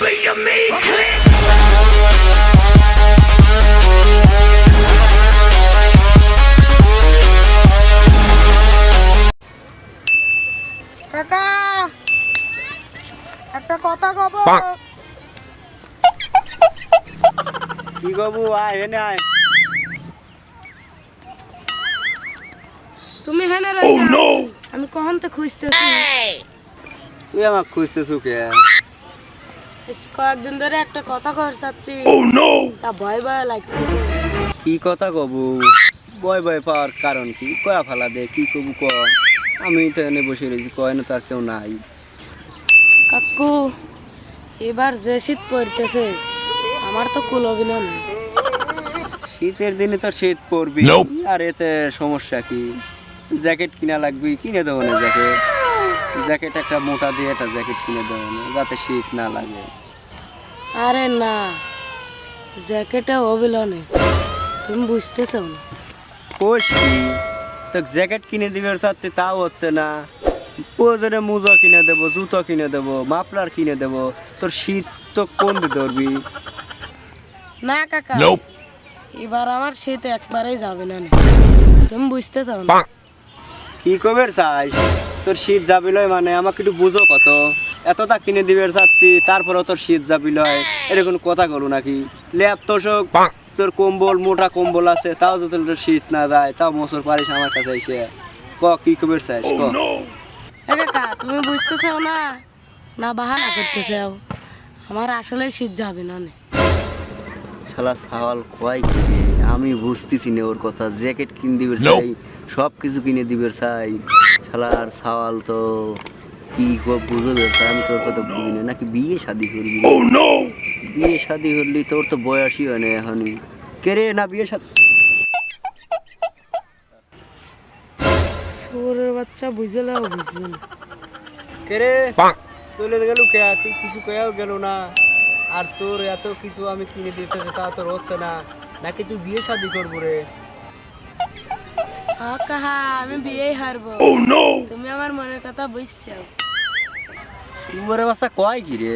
me to me, click. কাকা একটা কথা কব। কি কবু আয় এনে আয়। তুমি হেনে রইছো আমি কখন তো খুঁজতেছি। তুই আমাকে খুঁজতেছু কে? কয়েকদিন ধরে একটা কথা কর চাচ্ছি, তা ভয় ভয় লাগতেছে। কি কথা কবু? বয় বয় পাওয়ার কারণ কি? কয়া ফালা দে, কি কবু ক। আমি তো এনে বসে রয়েছি, কয় না তার কেউ নাই। কাকু এবার যে শীত পড়তেছে আমার তো কুলবি না। শীতের দিনে তো শীত পড়বি, আর এতে সমস্যা কি? জ্যাকেট কিনা লাগবে, কিনে দেবো না জ্যাকেট। জ্যাকেট একটা মোটা দিয়ে একটা জ্যাকেট কিনে দেবো না, যাতে শীত না লাগে। আরে না, জ্যাকেটে অবিলনে তুমি বুঝতেছো না। কোষ কি তো জ্যাকেট কিনে দিবে চাচ্ছে, তাও হচ্ছে না। প্রয়োজনে মোজা কিনে দেবো, জুতো কিনে দেবো, মাফলার কিনে দেবো। তোর শীত তো কোন দিয়ে ধরবি? না কাকা, এবার আমার শীত একবারেই যাবে না। তুমি বুঝতে চাও না। কি কবে চাই তোর শীত যাবিলয়? মানে আমাকে একটু বুঝো কত। এতটা কিনে দিবে চাচ্ছি, তারপরেও তোর শীত যাবিলয়, এরকম কথা করু নাকি? ল্যাপ তোষক, তোর কম্বল, মোটা কম্বল আছে, তাও যদি তোর শীত না যায়, তাও মোচর পারিস আমার কাছে এসে। ক কি কবে চাইস ক? কাকা তুমি বুঝতে চাও না, না বাহানা করতে চাও? আমার আসলে শীত যাবে না। শালা সাওয়াল কয় কি রে? আমি বুঝতেছি না ওর কথা। জ্যাকেট কিনে দিবে চাই, সব কিছু কিনে দিবে চাই। শালার সাওয়াল তো কি বুঝবে? আমি তোর কথা বুঝি না। নাকি বিয়ে শাদি করবি? বিয়ে শাদি হলি তোর তো বয়সই হয় না এখনই। কে রে? না বিয়ে শাদি? শুয়োরের বাচ্চা বুঝলেও বুঝলো না। কে রে? চলে গেল কে? তুই কিছু কেউ গেল না। আর তোর এত কিছু আমি কিনে দিতে, তা তোর হচ্ছে না। নাকি তুই বিয়ে শাদি করবো রে? কাহা আমি বিয়েই হারবো। তুমি আমার মনের কথা বুঝছো। শুয়ারে বাচ্চা কয় কি রে?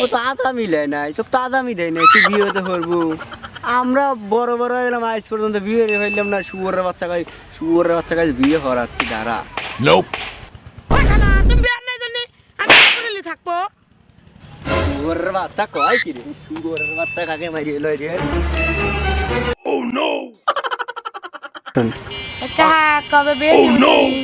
ও তো আদা মিলাই নাই, তো আদামি দেয় নাই, তুই বিয়ে হতে পারবো? আমরা বড় বড় হয়ে গেলাম, আজ পর্যন্ত বিয়ে হইলাম না। শুয়ারের বাচ্চা গাই, শুয়ারের বাচ্চা গাই বিয়ে হওয়াচ্ছি দাঁড়া। তুমি বিয়ে নাই জানি আমি করে থাকবো। শুয়ারের বাচ্চা কয় কি রে? শুয়ারের বাচ্চা কাকে মারি এলো রে? কাহা কবে বিয়ে দিবি?